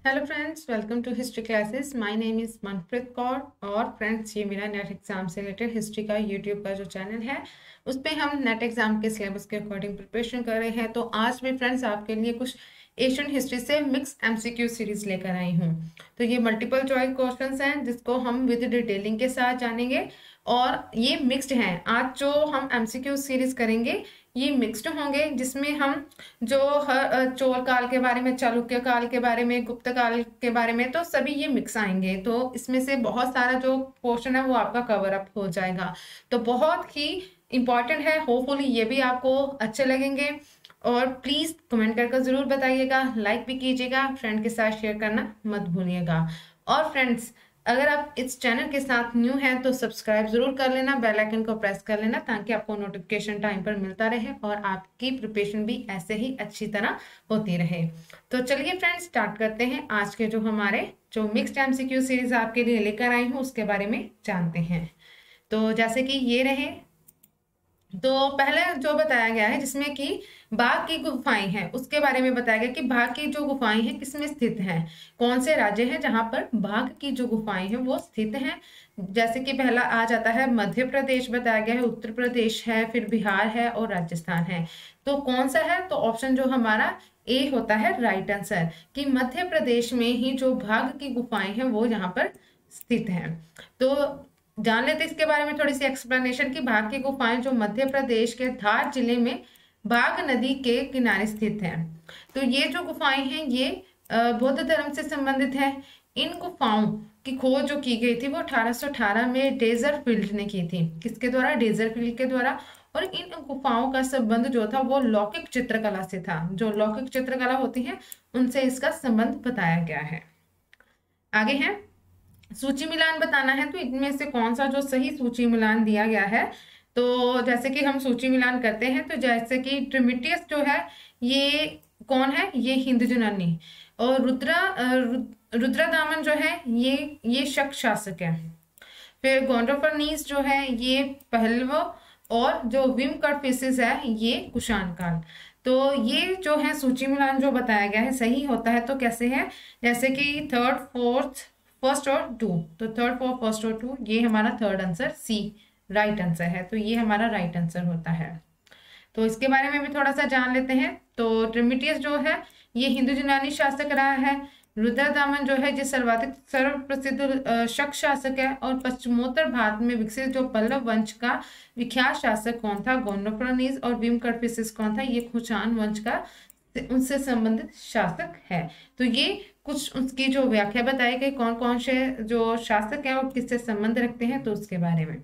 Hello friends, welcome to history classes. My name is Manpreet Kaur. और friends, ये मेरा NET exam से रिलेटेड हिस्ट्री का यूट्यूब का जो चैनल है उस पर हम नेट एग्जाम के सिलेबस के अकॉर्डिंग प्रिपरेशन कर रहे हैं। तो आज भी फ्रेंड्स आपके लिए कुछ एशियन हिस्ट्री से मिक्स एमसीक्यू सीरीज लेकर आई हूँ। तो ये मल्टीपल चॉइस क्वेश्चंस हैं जिसको हम विद डिटेलिंग के साथ जानेंगे और ये मिक्स्ड हैं। आज जो हम एमसीक्यू सीरीज करेंगे ये मिक्स्ड होंगे, जिसमें हम जो चोल काल के बारे में, चालुक्य काल के बारे में, गुप्त काल के बारे में, तो सभी ये मिक्स आएंगे। तो इसमें से बहुत सारा जो पोर्शन है वो आपका कवर अप हो जाएगा। तो बहुत ही इंपॉर्टेंट है। होपफुली ये भी आपको अच्छे लगेंगे और प्लीज कमेंट करके जरूर बताइएगा, लाइक भी कीजिएगा, फ्रेंड के साथ शेयर करना मत भूलिएगा। और फ्रेंड्स, अगर आप इस चैनल के साथ न्यू हैं तो सब्सक्राइब जरूर कर लेना, बेल आइकन को प्रेस कर लेना ताकि आपको नोटिफिकेशन टाइम पर मिलता रहे और आपकी प्रिपरेशन भी ऐसे ही अच्छी तरह होती रहे। तो चलिए फ्रेंड्स, स्टार्ट करते हैं। आज के जो हमारे जो मिक्स्ड एमसीक्यू सीरीज आपके लिए लेकर आई हूँ उसके बारे में जानते हैं। तो जैसे कि ये रहे, तो पहले जो बताया गया है जिसमें कि बाघ की गुफाएं हैं उसके बारे में बताया गया कि बाघ की जो गुफाएं हैं किसमें स्थित हैं, कौन से राज्य हैं जहां पर बाघ की जो गुफाएं हैं वो स्थित हैं। जैसे कि पहला आ जाता है मध्य प्रदेश, बताया गया है, उत्तर प्रदेश है, फिर बिहार है और राजस्थान है। तो कौन सा है? तो ऑप्शन जो हमारा ए होता है राइट आंसर, कि मध्य प्रदेश में ही जो बाघ की गुफाएं हैं वो यहाँ पर स्थित हैं। तो जान लेते इसके बारे में थोड़ी सी एक्सप्लेनेशन की बाघ की गुफाएं जो मध्य प्रदेश के धार जिले में बाघ नदी के किनारे स्थित हैं। तो ये जो गुफाएं हैं ये बौद्ध धर्म से संबंधित है। इन गुफाओं की खोज जो की गई थी वो 1818 में डेजरफील्ड ने की थी। किसके द्वारा? डेजरफील्ड के द्वारा। और इन गुफाओं का संबंध जो था वो लौकिक चित्रकला से था। जो लौकिक चित्रकला होती है उनसे इसका संबंध बताया गया है। आगे है सूची मिलान बताना है। तो इनमें से कौन सा जो सही सूची मिलान दिया गया है, तो जैसे कि हम सूची मिलान करते हैं तो जैसे कि ट्रिमिटियस जो है ये कौन है? ये हिंदू यूनानी। और रुद्रदामन जो है ये शक शासक है। फिर गोंडोफर्नीस जो है ये पहलव, और जो विम कटफिसिस है ये कुषाण काल। तो ये जो है सूची मिलान जो बताया गया है सही होता है। तो कैसे है? जैसे कि थर्ड, फोर्थ, फर्स्ट और टू। तो थर्ड, फोर्थ, फर्स्ट और टू, ये हमारा third answer C right answer है। तो ये हमारा राइट आंसर होता है। तो इसके बारे में भी थोड़ा सा जान लेते हैं। तो ट्रिमिटियस जो है ये हिंदू यूनानी शासक रहा है। रुद्रदामन जो है जो सर्व प्रसिद्ध शक शासक है। और पश्चिमोत्तर भारत में विकसित जो पल्लव वंश का विख्यात शासक कौन था? गोंडोफर्नीस। और विम कटफिसिस कौन था? ये कुषाण वंश का उनसे संबंधित शासक है। तो ये कुछ उसकी जो व्याख्या बताई गई कौन कौन से जो शासक है और किससे संबंध रखते हैं, तो उसके बारे में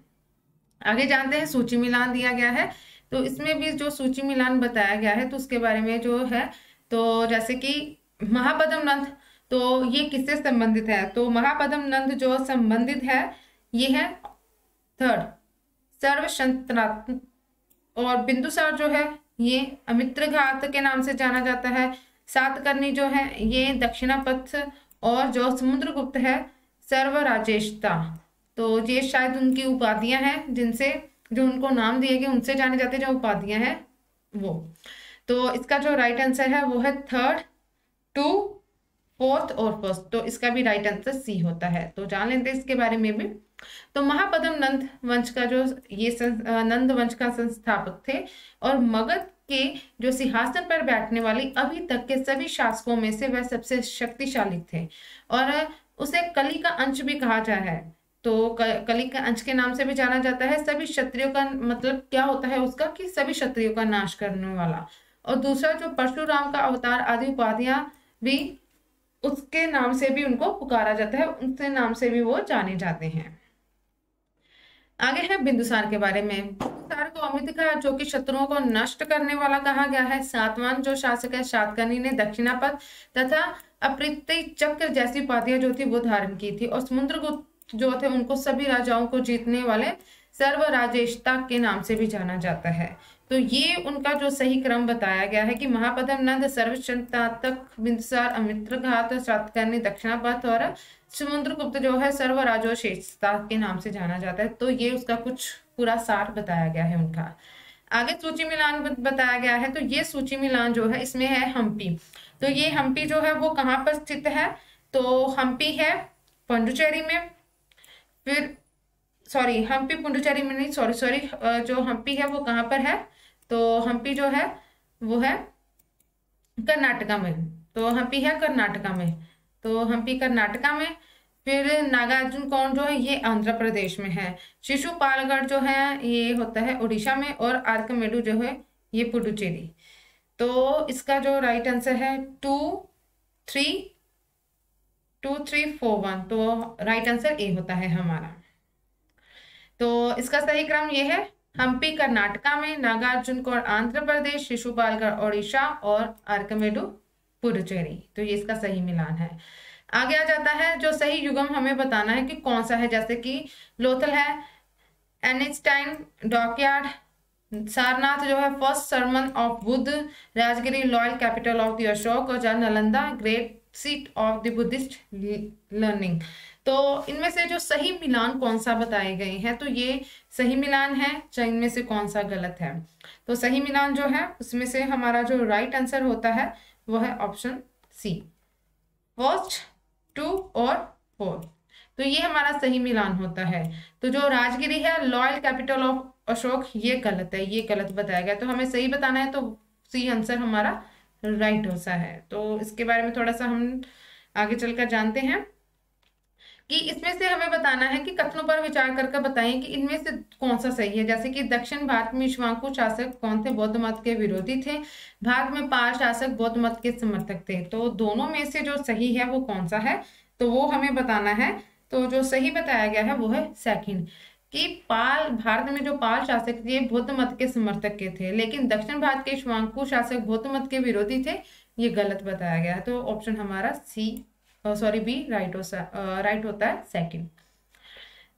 आगे जानते हैं। सूची मिलान दिया गया है तो इसमें भी जो सूची मिलान बताया गया है तो उसके बारे में जो है, तो जैसे कि महापद्म नंद, तो ये किससे संबंधित है? तो महापद्म नंद जो संबंधित है ये है थर्ड सर्वशंतनात्मक। और बिंदुसार जो है ये अमित्रघात के नाम से जाना जाता है। सातकर्णी जो है ये दक्षिणापथ। और जो समुद्रगुप्त है सर्वराजेशता। तो ये शायद उनकी उपाधियां हैं जिनसे जो उनको नाम दिए गए उनसे जाने जाते जो उपाधियां हैं वो। तो इसका जो राइट आंसर है वो है थर्ड, टू, फोर्थ और फर्स्ट। तो इसका भी राइट आंसर सी होता है। तो जान लेते हैं इसके बारे में भी। तो महापद्म नंद वंश का जो ये नंद वंश का संस्थापक थे और मगध के जो सिंहासन पर बैठने वाली अभी तक के सभी शासकों में से वह सबसे शक्तिशाली थे। और उसे कली का अंश भी कहा जाता है। तो कली का अंश के नाम से भी जाना जाता है। सभी क्षत्रियों का मतलब क्या होता है उसका? कि सभी क्षत्रियों का नाश करने वाला। और दूसरा जो परशुराम का अवतार आदि उपाधियां भी उसके नाम से भी उनको पुकारा जाता है, उनके नाम से भी वो जाने जाते हैं। आगे है बिंदुसार के बारे में। बिंदुसार को अमित्रघात जो कि शत्रुओं को नष्ट करने वाला कहा गया है। सातवां जो शासक है सातकर्णी ने दक्षिणापथ तथा अप्रीति चक्र जैसी उपाधियां जो थी वो धारण की थी। और समुद्रगुप्त जो थे उनको सभी राजाओं को जीतने वाले सर्वराजेशता के नाम से भी जाना जाता है। तो ये उनका जो सही क्रम बताया गया है कि महापद्म नंद, सर्वशंतातक, बिंदुसार, अमित्रघात, सातकर्णी, दक्षिणापथ और समुद्रगुप्त जो है सर्वराजोशेषता के नाम से जाना जाता है। तो ये उसका कुछ पूरा सार बताया गया है उनका। आगे सूची मिलान बताया गया है। तो ये सूची मिलान जो है इसमें है हम्पी। तो ये हम्पी जो है वो कहाँ पर स्थित है? तो हम्पी है पुडुचेरी में, फिर सॉरी हम्पी पुडुचेरी में नहीं, सॉरी जो हम्पी है वो कहाँ पर है, तो हम्पी जो है वो है कर्नाटका में, तो हम्पी है कर्नाटका में, तो हम्पी कर्नाटका में। फिर नागार्जुन कौंड जो है ये आंध्र प्रदेश में है। शिशुपालगढ़ जो है ये होता है उड़ीसा में, और आर्कमेडू जो है ये पुडुचेरी। तो इसका जो राइट आंसर है 2341, तो राइट आंसर ए होता है हमारा। तो इसका सही क्रम ये है, हम्पी कर्नाटका में, नागार्जुन कौंड आंध्र प्रदेश, शिशुपालगढ़ ओडिशा और आर्कमेडू पुडुचेरी। तो ये इसका सही मिलान है। आगे आ जाता है जो सही युग्म हमें बताना है कि कौन सा है, जैसे कि लोथल है, एनिस्टाइन, डॉकयार्ड, सारनाथ जो है first sermon of Buddha, Rajgiri royal capital of the Ashoka, और Nalanda great seat of the Buddhist learning. तो इनमें से जो सही मिलान कौन सा बताए गए हैं, तो ये सही मिलान है, चाहे इनमें से कौन सा गलत है। तो सही मिलान जो है उसमें से हमारा जो राइट आंसर होता है वो है ऑप्शन सी, फर्स्ट, 2 और 4। तो ये हमारा सही मिलान होता है। तो जो राजगिरी है लॉयल कैपिटल ऑफ अशोक, ये गलत है, ये गलत बताया गया। तो हमें सही बताना है, तो सी आंसर हमारा राइट होता है। तो इसके बारे में थोड़ा सा हम आगे चलकर जानते हैं कि इसमें से हमें बताना है कि कथनों पर विचार करके बताएं कि इनमें से कौन सा सही है। जैसे कि दक्षिण भारत में इक्ष्वाकु शासक कौन थे, बौद्ध मत के विरोधी थे। भारत में पाल शासक बौद्ध मत के समर्थक थे। तो दोनों में से जो सही है वो कौन सा है, तो वो हमें बताना है। तो जो सही बताया गया है वो है सेकंड, कि पाल, भारत में जो पाल शासक थे बौद्ध मत के समर्थक के थे, लेकिन दक्षिण भारत के इक्ष्वाकु शासक बौद्ध मत के विरोधी थे, ये गलत बताया गया है। तो ऑप्शन हमारा सी बी राइट होता है सेकंड।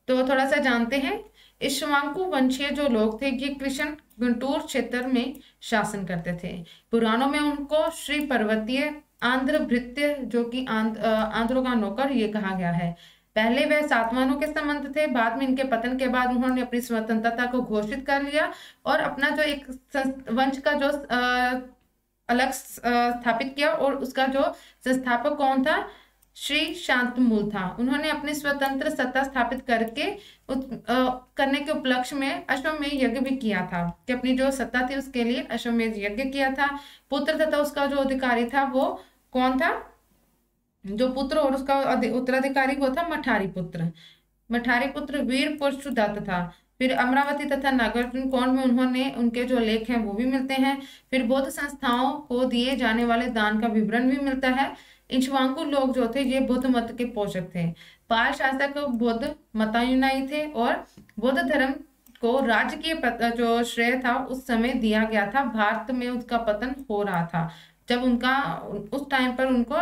तो थोड़ा सा जानते हैं, इक्ष्वाकु वंशीय जो लोग थे ये कृष्ण गुंटूर क्षेत्र में शासन करते थे। पुराणों में उनको श्री पर्वतीय आंध्र भृत्य, जो कि आंध्रों का नौकर, ये कहा गया है। पहले वह सातवाहनों के संबंध थे, बाद में इनके पतन के बाद उन्होंने अपनी स्वतंत्रता को घोषित कर लिया और अपना जो एक वंश का जो अलग स्थापित किया, और उसका जो संस्थापक कौन था, श्री शांतमूल था। उन्होंने अपनी स्वतंत्र सत्ता स्थापित करने के उपलक्ष्य में अश्वमेध यज्ञ भी किया था, कि अपनी जो सत्ता थी उसके लिए अश्वमेध यज्ञ किया था। पुत्र तथा उसका जो अधिकारी था वो कौन था, जो पुत्र और उसका उत्तराधिकारी वो था मठारी पुत्र वीर पुरुषदत्त था। फिर अमरावती तथा नागार्जुन कौंड में उनके जो लेख हैं वो भी मिलते हैं। फिर बौद्ध संस्थाओं को दिए जाने वाले दान का विवरण भी मिलता है। इक्ष्वाकु लोग जो थे ये बौद्ध मत के पोषक थे। पाल शासक बौद्ध मतानुयायी थे और बौद्ध धर्म को राज्य की जो श्रेय था उस समय दिया गया था। भारत में उसका पतन हो रहा था, जब उनका उस टाइम पर उनको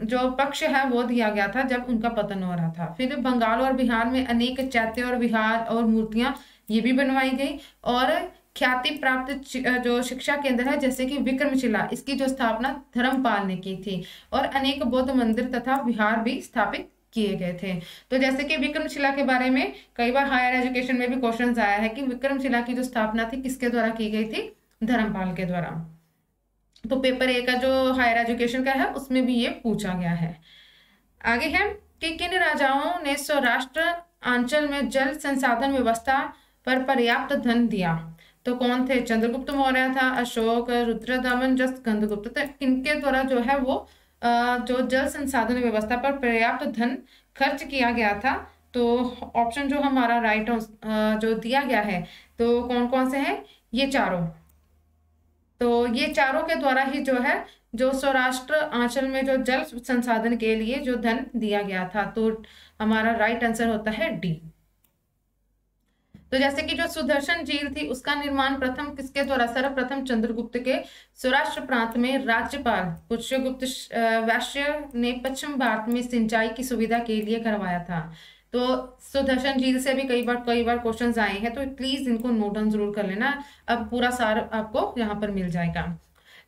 जो पक्ष है वो दिया गया था जब उनका पतन हो रहा था। फिर बंगाल और बिहार में अनेक चैत्य और विहार और मूर्तियां ये भी बनवाई गई, और ख्याति प्राप्त जो शिक्षा केंद्र है जैसे कि विक्रमशिला, इसकी जो स्थापना धर्मपाल ने की थी, और अनेक बौद्ध मंदिर तथा विहार भी स्थापित किए गए थे। तो जैसे कि विक्रमशिला के बारे में कई बार हायर एजुकेशन में भी क्वेश्चन आया है कि विक्रमशिला की जो स्थापना थी किसके द्वारा की गई थी, धर्मपाल के द्वारा। तो पेपर ए का जो हायर एजुकेशन का है उसमें भी ये पूछा गया है। आगे है कि किन राजाओं ने सौराष्ट्र अंचल में जल संसाधन व्यवस्था पर पर्याप्त धन दिया, तो कौन थे, चंद्रगुप्त मौर्य था, अशोक, रुद्रदमन, स्कंदगुप्त। तो इनके द्वारा जो है वो जो जल संसाधन व्यवस्था पर पर्याप्त धन खर्च किया गया था। तो ऑप्शन जो हमारा राइट जो दिया गया है, तो कौन कौन से हैं, ये चारों। तो ये चारों के द्वारा ही जो है जो सौराष्ट्र आंचल में जो जल संसाधन के लिए जो धन दिया गया था, तो हमारा राइट आंसर होता है डी। तो जैसे कि जो सुदर्शन झील थी उसका निर्माण प्रथम किसके द्वारा, सर्वप्रथम चंद्रगुप्त के सौराष्ट्र प्रांत में राज्यपाल पुष्यगुप्त वैश्य ने पश्चिम भारत में सिंचाई की सुविधा के लिए करवाया था। तो सुदर्शन झील से भी कई बार क्वेश्चन्स आए हैं, तो प्लीज इनको नोट डाउन जरूर कर लेना। अब पूरा सार आपको यहाँ पर मिल जाएगा।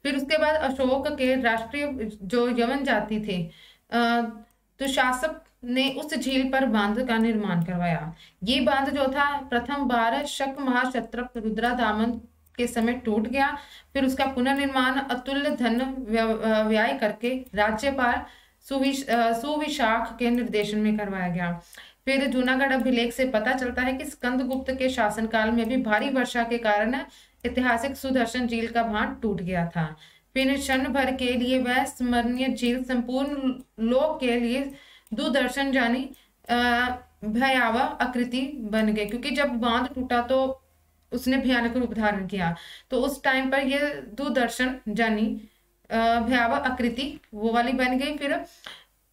फिर उसके बाद अशोक के राष्ट्रीय जो यवन जाति थे तो शासक ने उस झील पर बांध का निर्माण करवाया। ये बांध जो था प्रथम बार शक महाक्षत्रप रुद्रदामन के समय टूट गया। फिर उसका पुनर्निर्माण अतुल्य धन व्यय करके राज्यपाल सुविशाख के निर्देशन में करवाया गया। फिर जूनागढ़ अभिलेख से पता चलता है कि स्कंदगुप्त के शासनकाल में भी भारी वर्षा के कारण ऐतिहासिक सुदर्शन झील का बांध टूट गया था। फिर क्षण भर के लिए वह स्मरणीय झील संपूर्ण लोक के लिए दूरदर्शन जानी भयावह आकृति बन गई, क्योंकि जब बांध टूटा तो उसने भयानक रूप धारण किया। तो उस टाइम पर यह दूरदर्शन जानी भयावह आकृति वो वाली बन गई। फिर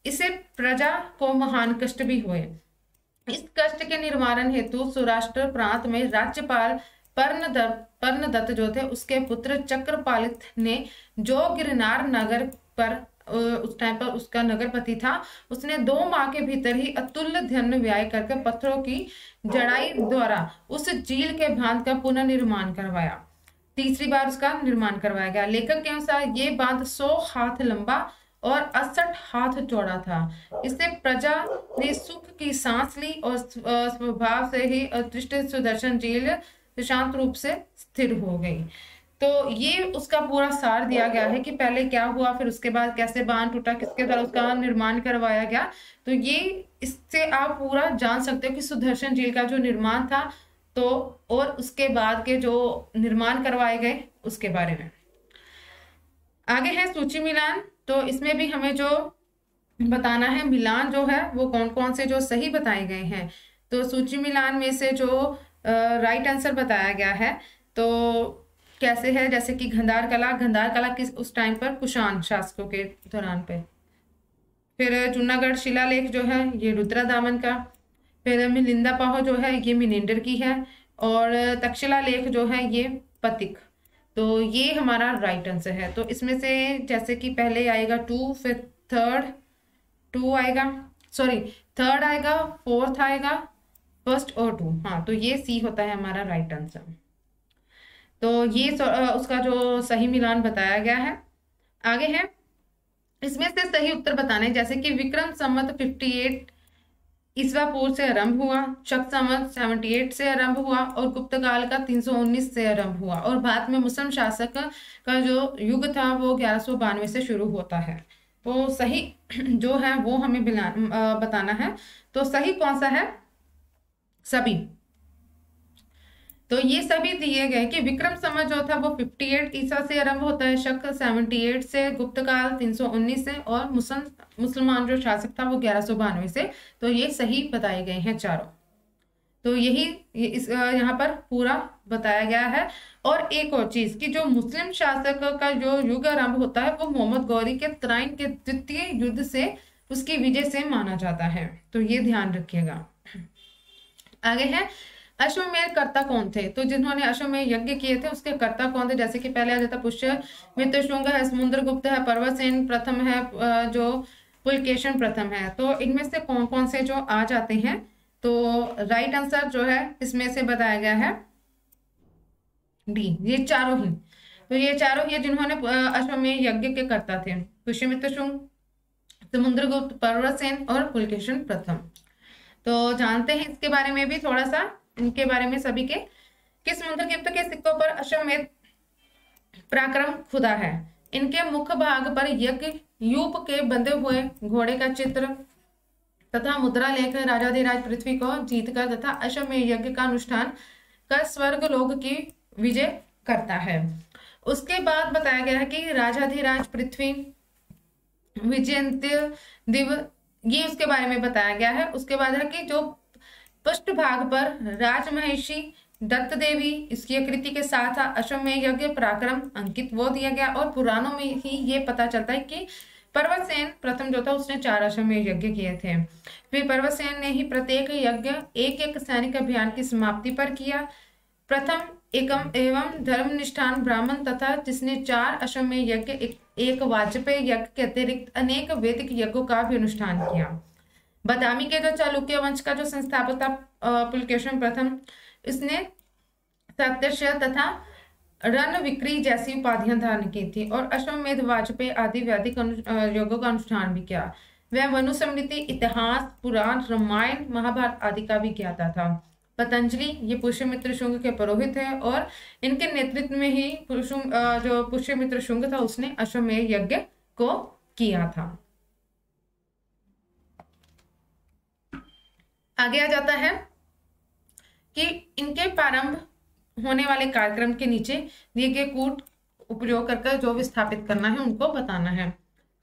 इसे प्रजा को महान कष्ट भी हुए। इस कष्ट के निवारण हेतु सौराष्ट्र प्रांत में राज्यपाल पर्णदत्त जो थे उसके पुत्र चक्रपालित ने, जो गिरनार नगर पर उस टाइम पर उसका नगरपति था, उसने 2 माह के भीतर ही अतुल्य धन व्यय करके पत्थरों की जड़ाई द्वारा उस झील के बांध का पुनर्निर्माण करवाया। तीसरी बार उसका निर्माण करवाया गया। लेखक के अनुसार ये बांध 100 हाथ लंबा और 68 हाथ चौड़ा था। इससे प्रजा ने सुख की सांस ली और स्वभाव से ही अदृष्ट सुदर्शन झील शांत रूप से स्थिर हो गई। तो ये उसका पूरा सार दिया गया है कि पहले क्या हुआ, फिर उसके बाद कैसे बांध टूटा, किसके द्वारा उसका निर्माण करवाया गया। तो ये इससे आप पूरा जान सकते हो कि सुदर्शन झील का जो निर्माण था तो और उसके बाद के जो निर्माण करवाए गए उसके बारे में। आगे है सूची मिलान। तो इसमें भी हमें जो बताना है मिलान जो है वो कौन कौन से जो सही बताए गए हैं। तो सूची मिलान में से जो राइट आंसर बताया गया है तो कैसे है, जैसे कि गंधार कला किस उस टाइम पर कुषाण शासकों के दौरान पे। फिर जूनागढ़ शिलालेख जो है ये रुद्रदामन का। फिर मिलिंदा पाहो जो है ये मिनेंडर की है। और तक्षशिला लेख जो है ये पतिक। तो ये हमारा राइट आंसर है। तो इसमें से जैसे कि पहले आएगा 2, फिर थर्ड आएगा, फोर्थ आएगा, फर्स्ट और 2। हाँ, तो ये सी होता है हमारा राइट आंसर। तो ये उसका जो सही मिलान बताया गया है। आगे है इसमें से सही उत्तर बताने, जैसे कि विक्रम संवत 58 ईस्वा पूर्व से आरंभ हुआ, शक संवत 78 से आरंभ हुआ और गुप्त काल का 319 से आरंभ हुआ। और भारत में मुस्लिम शासक का जो युग था वो 1192 से शुरू होता है। तो सही जो है वो हमें बताना है। तो सही कौन सा है? सभी। तो ये सभी दिए गए कि विक्रम संवत जो था वो 58 ईसा से आरंभ होता है, शक 78 से, गुप्त काल 319 से और मुसलमान जो शासक था वो 1192 से। तो ये सही बताए गए हैं चारों। तो यही यहाँ पर पूरा बताया गया है। और एक और चीज कि जो मुस्लिम शासक का जो युग आरंभ होता है वो मोहम्मद गौरी के तराइन के द्वितीय युद्ध से उसकी विजय से माना जाता है। तो ये ध्यान रखिएगा। आगे है अश्वमेध कर्ता कौन थे? तो जिन्होंने अश्वमेध यज्ञ किए थे उसके कर्ता कौन थे? जैसे कि पहले आ जाता पुष्यमित्र शुंग है, समुद्रगुप्त है, पर्वतसेन प्रथम है, जो पुलकेशन प्रथम है। तो इनमें से कौन कौन से जो आ जाते हैं? तो राइट आंसर जो है इसमें से बताया गया है डी, ये चारों ही। तो ये चारों ही जिन्होंने अश्वमेध यज्ञ के कर्ता थे, पुष्यमित्र शुंग, समुद्रगुप्त, पर्वतसेन और पुलकेशन प्रथम। तो जानते हैं इसके बारे में भी थोड़ा सा, इनके बारे में सभी के। कि समुद्रगुप्त के सिक्कों पर अश्वमेध पराक्रम खुदा है। इनके मुख भाग पर यज्ञ यूप के बंधे हुए घोड़े का चित्र तथा मुद्रा लेख राजाधिराज पृथ्वी को जीतकर तथा अश्वमेध यज्ञ का अनुष्ठान कर स्वर्ग लोक की विजय करता है। उसके बाद बताया गया है कि राजाधिराज पृथ्वी विजयंती दिव, ये उसके बारे में बताया गया है। उसके बाद है कि जो पृष्ठ भाग पर राजमहिषी दत्त देवी इसकी आकृति के साथ अश्वमेध यज्ञ पराक्रम अंकित वो दिया गया। और पुराणों में ही ये पता चलता है कि पर्वतसेन प्रथम जो था उसने 4 अश्वमेध यज्ञ किए थे। फिर पर्वतसेन ने ही प्रत्येक यज्ञ एक सैनिक अभियान की समाप्ति पर किया। प्रथम एवं धर्मनिष्ठान ब्राह्मण तथा जिसने 4 अश्वमेध यज्ञ, एक वाजपेयी यज्ञ के अतिरिक्त अनेक वैदिक यज्ञों का भी अनुष्ठान किया। बदामी के जो चालुक्य वंश का जो संस्थापक था पुलकेशन प्रथम, इसने सत्यस्य तथा रण विक्री जैसी उपाधियां धारण की थी और अश्वमेध, वाजपेयी आदि वैदिक योगों का अनुष्ठान भी किया। वह मनुस्मृति, इतिहास, पुराण, रामायण, महाभारत आदि का भी ज्ञाता था। पतंजलि ये पुष्यमित्र शुंग के पुरोहित है और इनके नेतृत्व में ही जो पुष्यमित्र शुंग था उसने अश्वमेध यज्ञ को किया था। आगे आ जाता है कि इनके प्रारंभ होने वाले कार्यक्रम के नीचे दिए गए कूट उपयोग करके जो विस्थापित करना है उनको बताना है।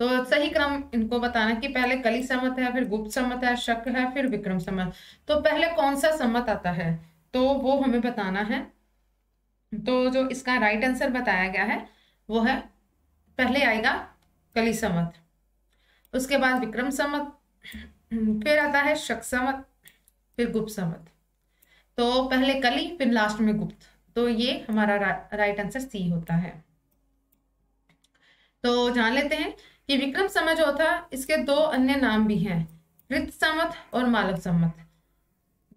तो सही क्रम इनको बताना कि पहले कली सम्मत है, फिर गुप्त सम्मत है, शक है, फिर विक्रम सम्मत। तो पहले कौन सा सम्मत आता है तो वो हमें बताना है। तो जो इसका राइट आंसर बताया गया है वो है, पहले आएगा कली सम्मत, उसके बाद विक्रम सम्मत, फिर आता है शक सम्मत, फिर गुप्त सम्मत। तो पहले कली फिर लास्ट में गुप्त, तो ये हमारा राइट आंसर सी होता है। तो जान लेते हैं कि विक्रम सम्मत जो था इसके दो अन्य नाम भी हैं, कृत सम्मत और मालव सम्मत।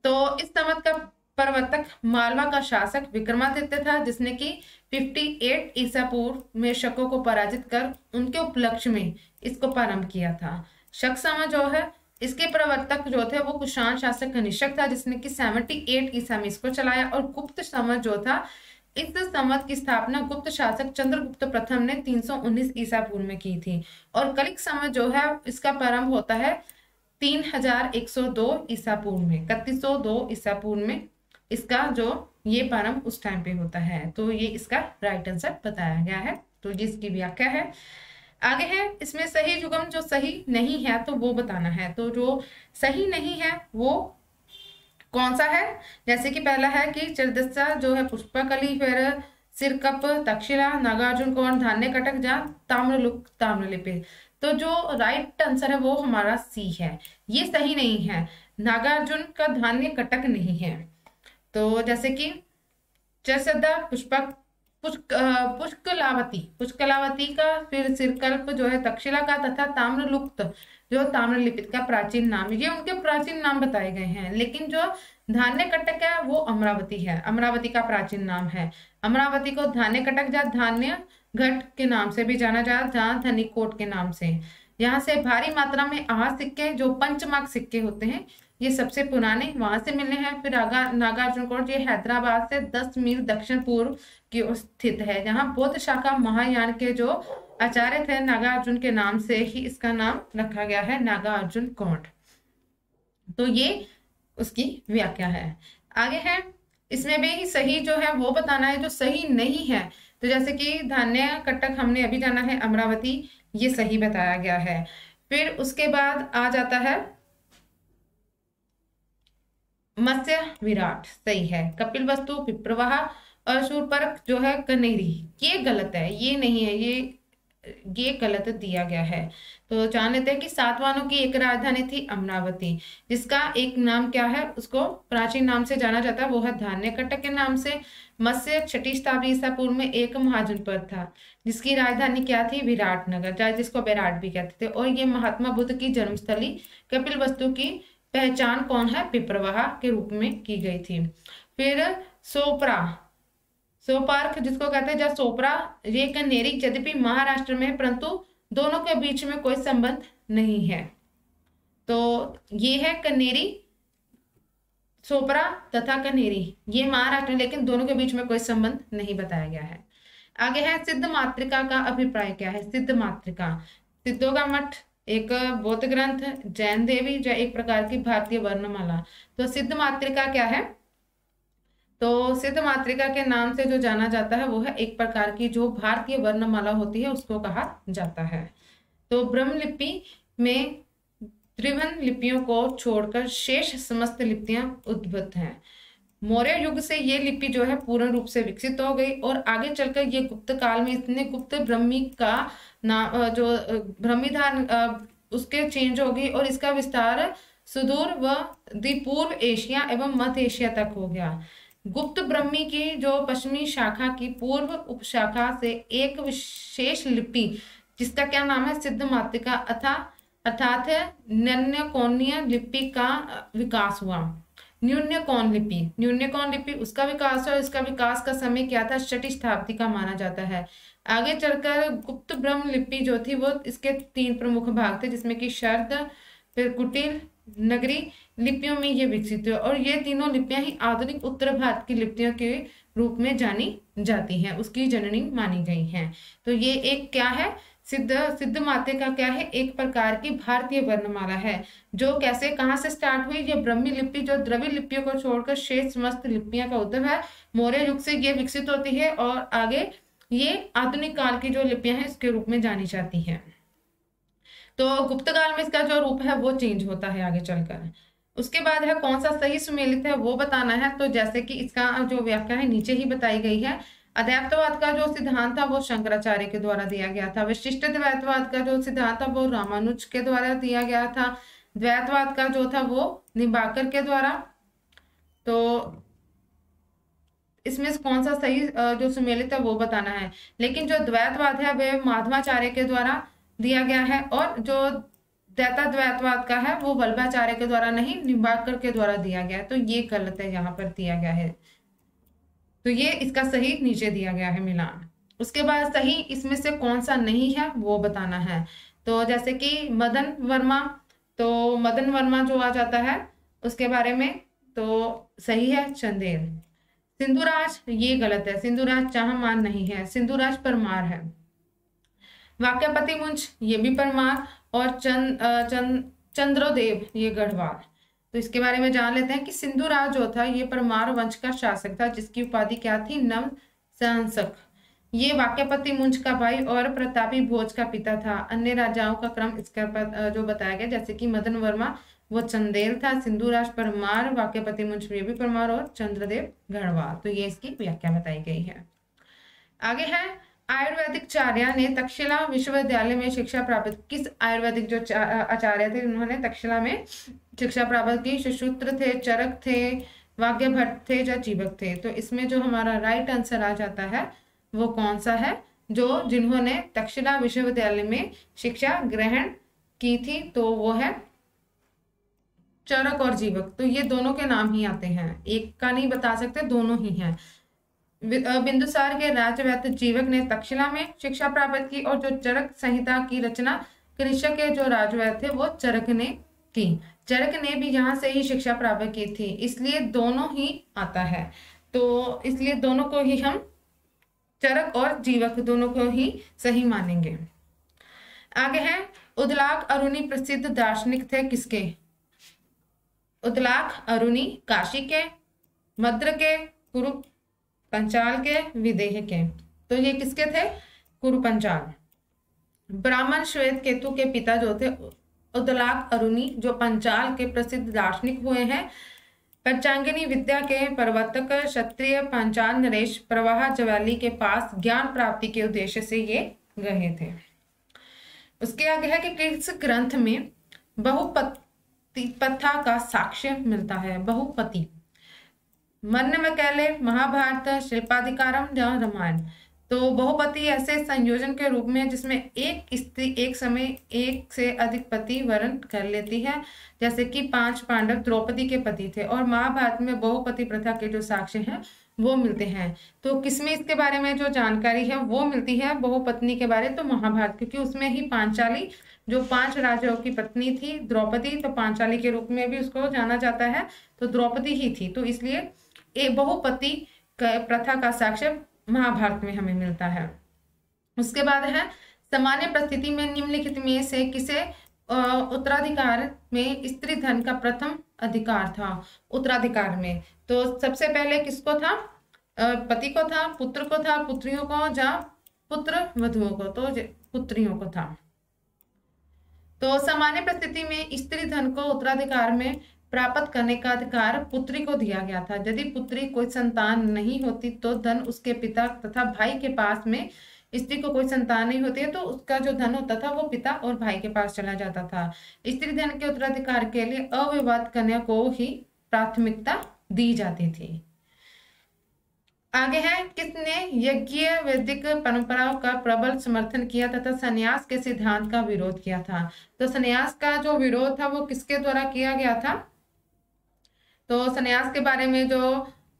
तो इस सम्मत का प्रवर्तक मालवा का शासक विक्रमादित्य था, जिसने कि 58 ईसा पूर्व में शकों को पराजित कर उनके उपलक्ष्य में इसको प्रारंभ किया था। शक सम्मत जो है इसके प्रवर्तक जो थे वो कुषाण शासक कनिष्क था, जिसने कि 78 ईसा में इसको चलाया। और गुप्त सम्मत जो था, इस सम्मत की स्थापना गुप्त शासक चंद्रगुप्त प्रथम ने 319 ईसा पूर्व में की थी। और कलिक सम्मत जो है इसका प्रारंभ होता है 3102 ईसा पूर्व में, 3102 ईसा पूर्व में इसका जो ये प्रारंभ उस टाइम पे होता है। तो ये इसका राइट आंसर बताया गया है। तो ये इसकी व्याख्या है। आगे है इसमें सही युग्म जो सही नहीं है तो वो बताना है। तो जो सही नहीं है वो कौन सा है, जैसे कि पहला है कि चरदस्सा जो है पुष्पकली, फिर सिरकप, तक्षशिला, नागार्जुन कोण, धान्य कटक, जहाँ ताम्रलुक, ताम्रलिपि। तो जो राइट आंसर है वो हमारा सी है, ये सही नहीं है। नागार्जुन का धान्य कटक नहीं है। तो जैसे कि चरसद्दा, पुष्पक, पुष्कलावती, पुष्कलावती का, फिर सिरकल्प जो है तक्षशिला का, तथा ताम्रलुप्त जो ताम्रलिपित का प्राचीन नाम, ये उनके प्राचीन नाम बताए गए हैं। लेकिन जो धान्य कटक है वो अमरावती है, अमरावती का प्राचीन नाम है। अमरावती को धान्य कटक या धान्य घट के नाम से भी जाना जाता, जहाँ धनिकोट के नाम से। यहाँ से भारी मात्रा में आहार सिक्के जो पंचमार्क सिक्के होते हैं ये सबसे पुराने वहां से मिले हैं। फिर नागार्जुन कोट ये हैदराबाद से 10 मील दक्षिण पूर्व की ओर स्थित है, जहाँ बौद्ध शाखा महायान के जो आचार्य थे नागार्जुन के नाम से ही इसका नाम रखा गया है, नागार्जुन कोट। तो ये उसकी व्याख्या है। आगे है इसमें भी सही जो है वो बताना है, जो सही नहीं है। तो जैसे कि धान्य कटक हमने अभी जाना है अमरावती, ये सही बताया गया है। फिर उसके बाद आ जाता है मत्स्य विराट, सही है। कपिल वस्तु, पिप्रवाह और शूरपणख जो है कनेरी, ये गलत है, ये नहीं है, ये गलत दिया गया है। तो जान लेते हैं कि सातवाहनों की एक राजधानी थी अमरावती, जिसका एक नाम क्या है, उसको प्राचीन नाम से जाना जाता है, वो है धान्य कटक के नाम से। मत्स्य 6वीं शताब्दी ईसा पूर्व में एक महाजनपद था, जिसकी राजधानी क्या थी, विराटनगर, जिसको विराट भी कहते थे। और ये महात्मा बुद्ध की जन्मस्थली कपिल वस्तु की पहचान कौन है, पिप्रवाह के रूप में की गई थी। फिर सोपरा, सोपार्क जिसको कहते हैं, या सोपरा, ये कनेरी यद्यपि महाराष्ट्र में, परंतु दोनों के बीच में कोई संबंध नहीं है। तो ये है कनेरी, सोपरा तथा कनेरी, ये महाराष्ट्र, लेकिन दोनों के बीच में कोई संबंध नहीं बताया गया है। आगे है सिद्ध मातृका का अभिप्राय क्या है। सिद्ध मातृका, सिद्धों का मठ, एक बौद्ध ग्रंथ, जैन देवी, या एक प्रकार की भारतीय वर्णमाला। तो सिद्ध मातृका क्या है, तो सिद्ध मातृका के नाम से जो जाना जाता है वो है एक प्रकार की जो भारतीय वर्णमाला होती है उसको कहा जाता है। तो ब्रह्मलिपि में त्रिभुवन लिपियों को छोड़कर शेष समस्त लिपियां उद्भूत हैं। मौर्य युग से ये लिपि जो है पूर्ण रूप से विकसित हो गई, और आगे चलकर ये गुप्त काल में इतने गुप्त ब्रह्मी का नाम जो ब्रह्मीधार उसके चेंज हो गई, और इसका विस्तार सुदूर व पूर्व एशिया एवं मध्य एशिया तक हो गया। गुप्त ब्रह्मी की जो पश्चिमी शाखा की पूर्व उपशाखा से एक विशेष लिपि जिसका क्या नाम है, सिद्ध मातृका अर्थात न्यूनकोणीय लिपि का विकास हुआ। न्यूनकोण लिपि उसका विकास है, और इसका विकास का समय क्या था, 6वीं शताब्दी का माना जाता है। आगे चलकर गुप्त ब्रह्म लिपि जो थी वो इसके 3 प्रमुख भाग थे, जिसमें कि शरद, फिर कुटिल, नगरी लिपियों में ये विकसित हुए, और ये तीनों लिपियां ही आधुनिक उत्तर भारत की लिपियों के रूप में जानी जाती हैं, उसकी जननी मानी गई हैं। तो ये एक क्या है, सिद्ध माते का क्या है, एक प्रकार की भारतीय वर्णमाला है, जो कैसे कहाँ से स्टार्ट हुई, ये ब्रह्मी लिपि जो द्रविड़ लिपियों को छोड़कर शेष समस्त लिपियां का उद्भव है। मौर्य युग से ये विकसित होती है और आगे ये आधुनिक काल की जो लिपियां हैं इसके रूप में जानी जाती हैं। तो गुप्त काल में इसका जो रूप है वो चेंज होता है आगे चलकर। उसके बाद है कौन सा सही सुमेलित है वो बताना है। तो जैसे कि इसका जो व्याख्या है नीचे ही बताई गई है। अद्वैतवाद का जो सिद्धांत था वो शंकराचार्य के द्वारा दिया गया था। विशिष्ट द्वैतवाद का जो सिद्धांत था वो रामानुज के द्वारा दिया गया था। द्वैतवाद का जो था वो निम्बार्कर के द्वारा। तो इसमें कौन सा सही जो सुमेलित है वो बताना है। लेकिन जो द्वैतवाद है वह माधवाचार्य के द्वारा दिया गया है और जो द्वैतवाद का है वो वल्लभाचार्य के द्वारा नहीं, निम्बार्कर के द्वारा दिया गया है। तो ये गलत है, यहाँ पर दिया गया है। तो ये इसका सही नीचे दिया गया है मिलान। उसके बाद सही इसमें से कौन सा नहीं है वो बताना है। तो जैसे कि मदन वर्मा, तो मदन वर्मा जो आ जाता है उसके बारे में तो सही है चंदेल। सिंधुराज ये गलत है, सिंधुराज चाहमान नहीं है, सिंधुराज परमार है। वाक्यपति मुंज ये भी परमार और चंद्रदेव ये गढ़वाल। तो इसके बारे में जान लेते हैं कि सिंधुराज जो था ये परमार वंश का शासक था, जिसकी उपाधि क्या थी, नव संसक। ये वाक्यपति मुंज का भाई और प्रतापी भोज का पिता था। अन्य राजाओं का क्रम इसका जो बताया गया, जैसे कि मदन वर्मा वो चंदेल था, सिंधुराज परमार, वाक्यपति मुंज ये भी परमार और चंद्रदेव गढ़वाल। तो ये इसकी व्याख्या बताई गई है। आगे है आयुर्वेदिक आचार्य ने तक्षशिला विश्वविद्यालय में शिक्षा प्राप्त, किस आयुर्वेदिक जो आचार्य थे उन्होंने तक्षशिला में शिक्षा प्राप्त की। सुश्रुत थे, चरक थे, वाग्यभट्ट थे या जीवक थे। तो इसमें जो हमारा राइट आंसर आ जाता है वो कौन सा है, जो जिन्होंने तक्षशिला विश्वविद्यालय में शिक्षा ग्रहण की थी, तो वो है चरक और जीवक। तो ये दोनों के नाम ही आते हैं, एक का नहीं बता सकते, दोनों ही हैं। बिंदुसार के राजवैद्य जीवक ने तक्षशिला में शिक्षा प्राप्त की और जो चरक संहिता की रचना कृषक के जो राजवैद्य थे वो चरक ने की। चरक ने भी यहाँ से ही शिक्षा प्राप्त की थी, इसलिए दोनों ही आता है। तो इसलिए दोनों को ही हम चरक और जीवक दोनों को ही सही मानेंगे। आगे है उद्दालक अरुणी प्रसिद्ध दार्शनिक थे किसके। उद्दालक अरुणी काशी के, मद्र के, कुरु पंचाल के, विदेह के। तो ये किसके थे, कुरु पंचाल। ब्राह्मण श्वेत केतु के पिता जो थे उद्दालक अरुणी, जो पंचाल के प्रसिद्ध दार्शनिक हुए हैं। पंचांगिनी विद्या के प्रवर्तक क्षत्रिय पंचाल नरेश प्रवाह जवैली के पास ज्ञान प्राप्ति के उद्देश्य से ये गए थे। उसके आगे है कि किस ग्रंथ में बहुपति प्रथा का साक्ष्य मिलता है। बहुपति मन्य मैकेले, महाभारत, शिल्पाधिकारम या रामायण। तो बहुपति ऐसे संयोजन के रूप में जिसमें एक स्त्री एक समय एक से अधिक पति वरण कर लेती है, जैसे कि 5 पांडव द्रौपदी के पति थे। और महाभारत में बहुपति प्रथा के जो साक्ष्य हैं वो मिलते हैं। तो किसमें इसके बारे में जो जानकारी है वो मिलती है बहुपत्नी के बारे, तो महाभारत, क्योंकि उसमें ही पांचाली जो 5 राजाओं की पत्नी थी द्रौपदी, तो पांचाली के रूप में भी उसको जाना जाता है, तो द्रौपदी ही थी। तो इसलिए एक बहुपति प्रथा का साक्ष्य महाभारत में हमें मिलता है। उसके बाद है सामान्य परिस्थिति में निम्नलिखित में से किसे उत्तराधिकार में स्त्री धन का प्रथम अधिकार था। उत्तराधिकार में तो सबसे पहले किसको था, पति को था, पुत्र को था, पुत्रियों को या पुत्र वधुओं को, तो पुत्रियों को था। तो सामान्य परिस्थिति में स्त्री धन को उत्तराधिकार में प्राप्त करने का अधिकार पुत्री को दिया गया था। यदि पुत्री कोई संतान नहीं होती तो धन उसके पिता तथा भाई के पास में, स्त्री को कोई संतान नहीं होती है तो उसका जो धन होता था वो पिता और भाई के पास चला जाता था। स्त्री धन के उत्तराधिकार के लिए अविवाहित कन्या को ही प्राथमिकता दी जाती थी। आगे है किसने यज्ञ वैदिक परंपराओं का प्रबल समर्थन किया तथा संन्यास के सिद्धांत का विरोध किया था। तो संन्यास का जो विरोध था वो किसके द्वारा किया गया था, तो संन्यास के बारे में जो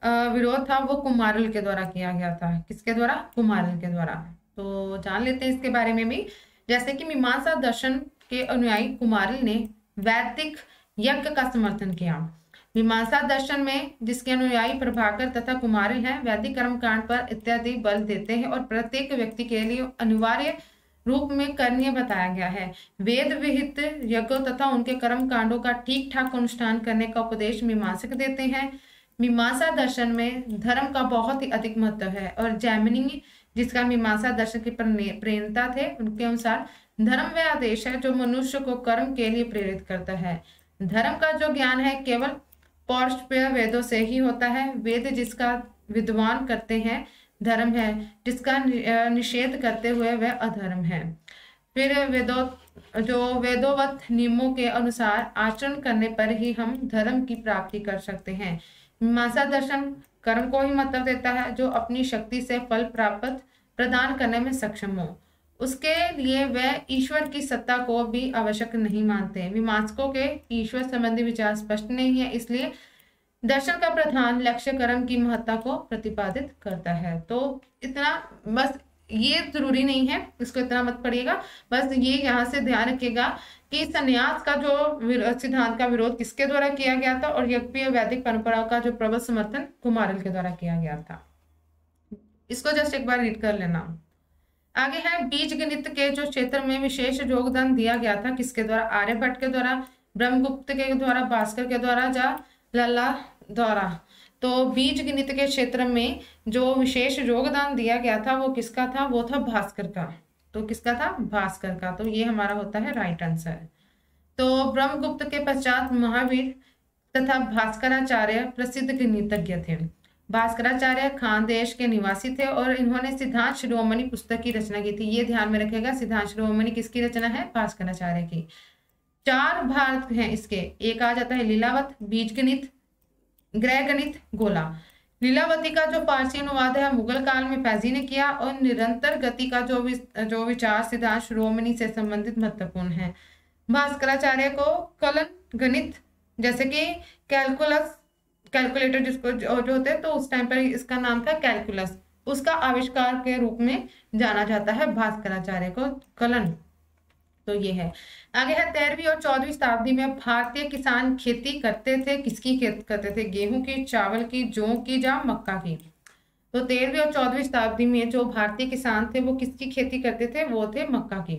विरोध था वो कुमारिल के द्वारा किया गया था। किसके द्वारा, कुमारिल के द्वारा। तो जान लेते हैं इसके बारे में भी। जैसे कि मीमांसा दर्शन के अनुयायी कुमारिल ने वैदिक यज्ञ का समर्थन किया। मीमांसा दर्शन में जिसके अनुयायी प्रभाकर तथा कुमारिल हैं, वैदिक कर्मकांड पर इत्यादि बल देते हैं और प्रत्येक व्यक्ति के लिए अनिवार्य रूप में करणीय बताया गया है। वेद विहित यज्ञों तथा उनके कर्म कांडों का ठीक ठाक अनुष्ठान करने का उपदेश मीमांसक देते हैं। मीमांसा दर्शन में धर्म का बहुत ही अधिक महत्व है और जैमिनी जिसका मीमांसा दर्शन की प्रेरणा थे, उनके अनुसार धर्म वह आदेश है जो मनुष्य को कर्म के लिए प्रेरित करता है। धर्म का जो ज्ञान है केवल पौरुषेय वेदों से ही होता है। वेद जिसका विद्वान करते हैं धर्म है, जिसका निषेध करते हुए वह अधर्म है। फिर वेदोवत नियमों के अनुसार आचरण करने पर ही हम धर्म की प्राप्ति कर सकते हैं। मीमांसा दर्शन कर्म को ही महत्व देता है जो अपनी शक्ति से फल प्राप्त प्रदान करने में सक्षम हो। उसके लिए वह ईश्वर की सत्ता को भी आवश्यक नहीं मानते। मीमांसकों के ईश्वर संबंधी विचार स्पष्ट नहीं है, इसलिए दर्शन का प्रधान लक्ष्य कर्म की महत्ता को प्रतिपादित करता है। तो इतना बस, ये जरूरी नहीं है, इसको इतना मत पढ़िएगा, बस ये यहाँ से ध्यान रखिएगा कि संन्यास का जो सिद्धांत का विरोध किसके द्वारा किया गया था और यज्ञ वैदिक परंपराओं का जो प्रबल समर्थन कुमारिल के द्वारा किया गया था। इसको जस्ट एक बार रीड कर लेना। आगे है बीज गणित के जो क्षेत्र में विशेष योगदान दिया गया था किसके द्वारा? आर्यभट्ट के द्वारा, ब्रह्मगुप्त के द्वारा, भास्कर के द्वारा या लल्ला द्वारा। तो बीज गणित के क्षेत्र में जो विशेष योगदान दिया गया था वो किसका था? वो था भास्कर का। तो किसका था? भास्कर का। तो ये हमारा होता है राइट आंसर। तो ब्रह्मगुप्त के पश्चात महावीर तथा भास्कराचार्य प्रसिद्ध गणितज्ञ थे। भास्कराचार्य खानदेश के निवासी थे और इन्होंने सिद्धांत शिरोमणि पुस्तक की रचना की थी। ये ध्यान में रखेगा, सिद्धांत शिरोमणि किसकी रचना है? भास्कराचार्य की। 4 भाग हैं इसके। एक आ जाता है लीलावत, बीज गणित, ग्रह गणित, गोला। लीलावती का जो फारसी अनुवाद है मुगल काल में फैजी ने किया और निरंतर गति का जो विचार सिद्धांत शिरोमणि से संबंधित महत्वपूर्ण है। भास्कराचार्य को कलन गणित जैसे कि कैलकुलेटर जिसको जो होते हैं, तो उस टाइम पर इसका नाम था कैलकुलस, उसका आविष्कार के रूप में जाना जाता है भास्कराचार्य को, कलन। तो ये है। आगे है 13वीं और 14वीं शताब्दी में भारतीय किसान खेती करते थे। किसकी खेती करते थे? गेहूं की, चावल की, जौ की या मक्का की। तो 13वीं और 14वीं शताब्दी में जो भारतीय किसान थे वो किसकी खेती करते थे? वो थे मक्का की।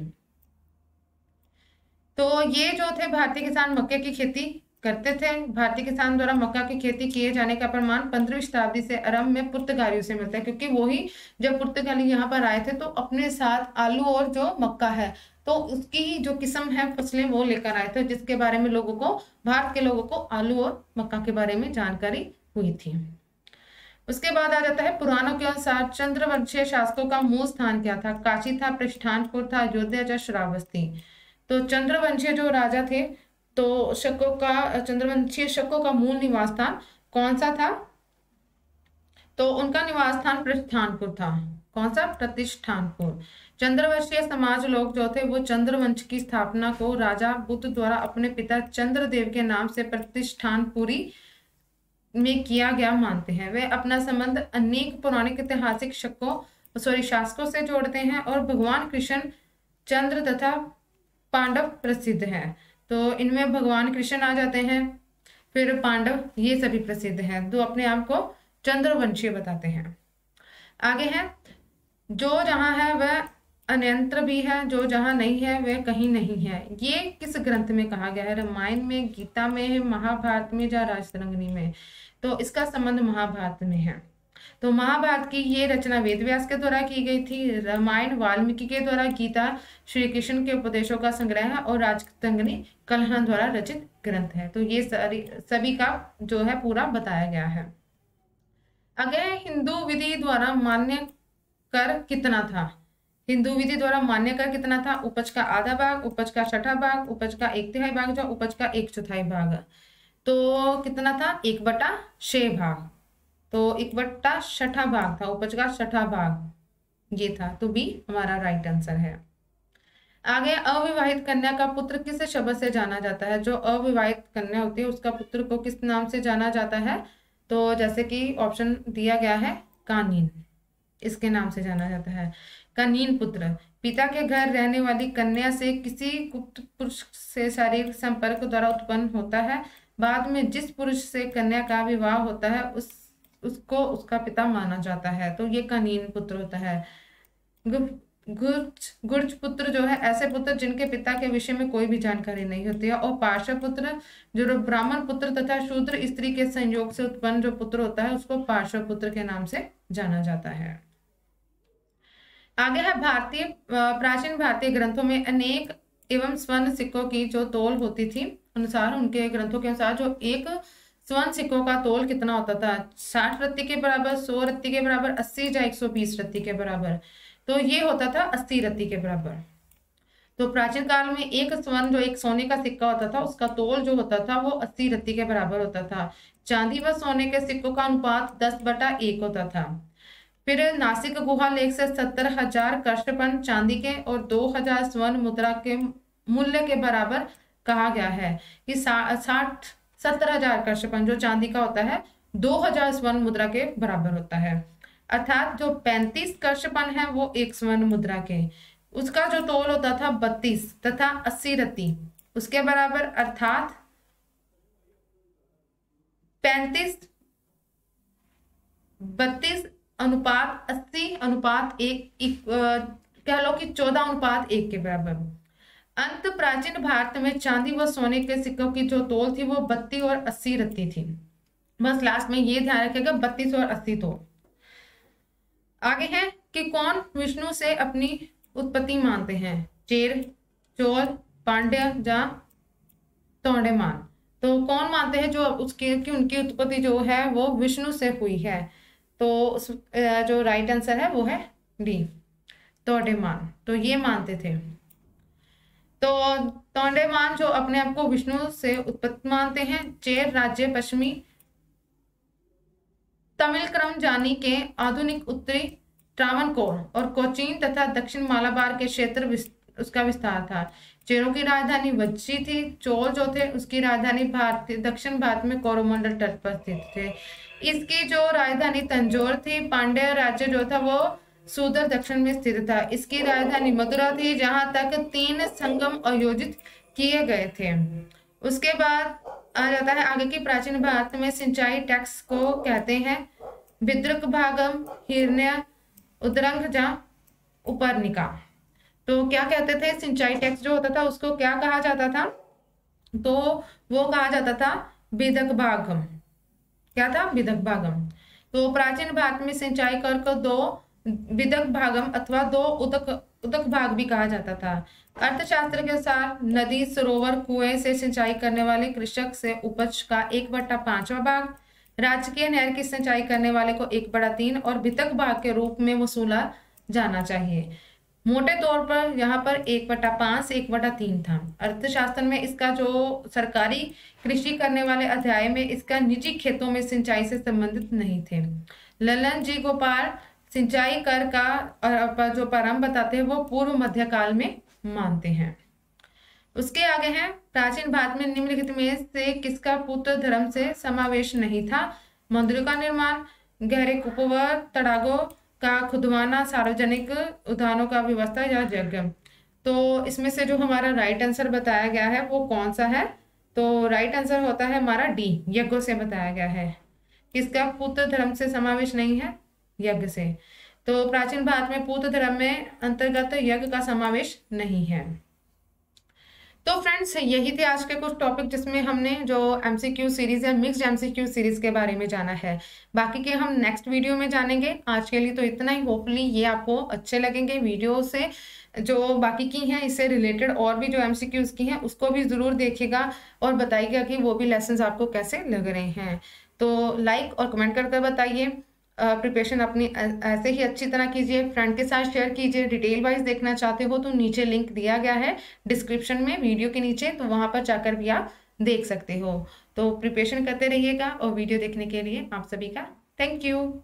तो ये जो थे भारतीय किसान मक्के की खेती करते थे। भारतीय किसान द्वारा मक्का की खेती किए जाने का प्रमाण 15वीं शताब्दी से आरंभ में पुर्तगालियों से मिलता है, क्योंकि वही जब पुर्तगाली यहाँ पर आए थे तो अपने साथ आलू और जो मक्का है तो उसकी जो किस्म है फसलें वो लेकर आए थे, जिसके बारे में लोगों को, भारत के लोगों को आलू और मक्का के बारे में जानकारी हुई थी। उसके बाद आ जाता है पुराणों के अनुसार चंद्रवंशीय शासकों का मूल स्थान क्या था? काशी था, पृष्ठानपुर था, अयोध्या या श्रावस्ती। तो चंद्रवंशीय जो राजा थे तो चंद्रवंशीय शकों का मूल निवास स्थान कौन सा था? तो उनका निवास स्थान प्रतिष्ठानपुर था। कौन सा? प्रतिष्ठानपुर। चंद्रवंशीय समाज लोग जो थे वो चंद्रवंश की स्थापना को राजा बुद्ध द्वारा अपने पिता चंद्रदेव के नाम से प्रतिष्ठानपुरी में किया गया मानते हैं। वे अपना संबंध अनेक पौराणिक ऐतिहासिक शासकों से जोड़ते हैं और भगवान कृष्ण, चंद्र तथा पांडव प्रसिद्ध है। तो इनमें भगवान कृष्ण आ जाते हैं, फिर पांडव, ये सभी प्रसिद्ध हैं, जो अपने आप को चंद्रवंशीय बताते हैं। आगे है जो जहां है वह अन्यंत्र भी है, जो जहां नहीं है वह कहीं नहीं है। ये किस ग्रंथ में कहा गया है? रामायण में, गीता में, महाभारत में या राजतरंगिणी में? तो इसका संबंध महाभारत में है। तो महाभारत की ये रचना वेदव्यास के द्वारा की गई थी, रामायण वाल्मीकि के द्वारा, गीता श्री कृष्ण के उपदेशों का संग्रह है और राजतरंगिणी कल्हण द्वारा रचित ग्रंथ है। तो ये सभी का जो है पूरा बताया गया है। अगर हिंदू विधि द्वारा मान्य कर कितना था? हिंदू विधि द्वारा मान्य कर कितना था? उपज का आधा भाग, उपज का छठा भाग, उपज का 1/3 भाग या उपज का 1/4 भाग। तो कितना था? 1/6 भाग। तो 1/6 भाग था, उपज का 6ठा भाग ये था। तो बी हमारा राइट आंसर है। आगे अविवाहित कन्या का पुत्र किस शब्द से जाना जाता है? जो अविवाहित कन्या होती है उसका पुत्र को किस नाम से जाना जाता है? तो जैसे कि ऑप्शन दिया गया है कानीन, इसके नाम से जाना जाता है। कानीन पुत्र पिता के घर रहने वाली कन्या से किसी गुप्त पुरुष से शारीरिक संपर्क द्वारा उत्पन्न होता है। बाद में जिस पुरुष से कन्या का विवाह होता है उसको उसका पिता माना जाता है। तो ये कानीन पुत्र होता है। गुर्ज पुत्र जो है ऐसे पुत्र जिनके पिता के विषय में कोई भी जानकारी नहीं होती है। और पार्श्व पुत्र जो ब्राह्मण पुत्र तथा शूद्र स्त्री के संयोग से उत्पन्न जो पुत्र होता है उसको पार्श्व पुत्र के नाम से जाना जाता है। आगे है प्राचीन भारतीय ग्रंथों में अनेक एवं स्वर्ण सिक्कों की जो तोल होती थी, अनुसार उनके ग्रंथों के अनुसार जो एक स्वर्ण सिक्कों का तोल कितना होता था, 60 रत्ती के बराबर, 100 रत्ती के बराबर, 80 या 120 रत्ती के बराबर। तो ये होता था 80 रत्ती के बराबर। तो प्राचीन काल में एक स्वर्ण जो एक सोने का सिक्का होता था उसका तोल जो होता था वो 80 रत्ती के बराबर होता था। चांदी व सोने के सिक्कों का अनुपात 10/1 होता था। फिर नासिक गुहा लेख से 70,000 कष्टपन चांदी के और 2,000 स्वर्ण मुद्रा के मूल्य के बराबर कहा गया है कि 70,000 कष्टपन जो चांदी का होता है 2,000 स्वर्ण मुद्रा के बराबर होता है। अर्थात जो 35 कष्टपन है वो एक स्वर्ण मुद्रा के, उसका जो तोल होता था 32 तथा 80 रत्ती उसके बराबर, अर्थात 32 अनुपात 80 अनुपात 1 कह लो कि 14:1 के बराबर। अंत प्राचीन भारत में चांदी व सोने के सिक्कों की जो तोल थी वो 32 और 80 रत्ती थी। बस लास्ट में ये ध्यान रखेगा 32 और 80 तोल। आगे है कि कौन विष्णु से अपनी उत्पत्ति मानते हैं, चेर, चोल, पांड्य या तोंडेमान। तो कौन मानते हैं जो उसकी कि उनकी उत्पत्ति जो है वो विष्णु से हुई है। तो जो राइट आंसर है वो है डी, तोंडेमान। तो ये मानते थे। तो तोंडेमान जो अपने आप को विष्णु से उत्पत्ति मानते हैं। चेर राज्य पश्चिमी तमिल क्रम जानी के आधुनिक उत्तरी ट्रावनकोर और कोचीन तथा दक्षिण मालाबार के क्षेत्र उसका विस्तार था। चेरों की राजधानी वज्जी थी। चोल जो थे उसकी राजधानी दक्षिण भारत में कोरोमंडल तट पर स्थित थे। इसकी जो राजधानी तंजौर थी। पांड्य राज्य जो था वो सुदूर दक्षिण में स्थित था। इसकी राजधानी मथुरा थी जहां तक 3 संगम आयोजित किए गए थे। उसके बाद आ जाता है आगे की प्राचीन भारत में सिंचाई टैक्स को कहते हैं विद्रुक भागम, हिरण्य, उदरंग या उपरनिका। तो क्या कहते थे, सिंचाई टैक्स जो होता था उसको क्या कहा जाता था, तो वो कहा जाता था विदक भागम। क्या था, विदक भागम। तो प्राचीन भारत में सिंचाई कर को 2 विदक भागम अथवा 2 उदक भाग भी कहा जाता था। अर्थशास्त्र के अनुसार नदी, सरोवर, कुएं से सिंचाई करने वाले कृषक से उपज का 1/5वां भाग, राजकीय नहर की सिंचाई करने वाले को 1/3 और वितक भाग के रूप में वसूला जाना चाहिए। मोटे तौर पर यहाँ पर 1/5 1/3 था। अर्थशास्त्र में इसका जो सरकारी कृषि करने वाले अध्याय में इसका निजी खेतों में सिंचाई से संबंधित नहीं थे। ललन जी गोपाल सिंचाई कर का जो प्रारंभ बताते हैं वो पूर्व मध्यकाल में मानते हैं। उसके आगे है प्राचीन भारत में निम्नलिखित में से किसका पुत्र धर्म से समावेश नहीं था। मंदिरों का निर्माण, गहरे कुपवर, तड़ागों का खुदवाना, सार्वजनिक उद्यानों का व्यवस्था या यज्ञ। तो इसमें से जो हमारा राइट आंसर बताया गया है वो कौन सा है, तो राइट आंसर होता है हमारा डी, यज्ञों से बताया गया है। किसका पुत्र धर्म से समावेश नहीं है, यज्ञ से। तो प्राचीन भारत में पुत्र धर्म में अंतर्गत यज्ञ का समावेश नहीं है। तो फ्रेंड्स यही थे आज के कुछ टॉपिक जिसमें हमने जो एमसीक्यू सीरीज है, मिक्स्ड एमसीक्यू सीरीज के बारे में जाना है। बाकी के हम नेक्स्ट वीडियो में जानेंगे। आज के लिए तो इतना ही। होपफुली ये आपको अच्छे लगेंगे वीडियो से। जो बाकी की हैं इससे रिलेटेड और भी जो एमसीक्यूज की हैं उसको भी जरूर देखिएगा और बताइएगा कि वो भी लेसन्स आपको कैसे लग रहे हैं। तो लाइक और कमेंट करके बताइए। प्रिपरेशन अपनी ऐसे ही अच्छी तरह कीजिए, फ्रेंड के साथ शेयर कीजिए। डिटेल वाइज देखना चाहते हो तो नीचे लिंक दिया गया है डिस्क्रिप्शन में वीडियो के नीचे, तो वहां पर जाकर भी आप देख सकते हो। तो प्रिपरेशन करते रहिएगा और वीडियो देखने के लिए आप सभी का थैंक यू।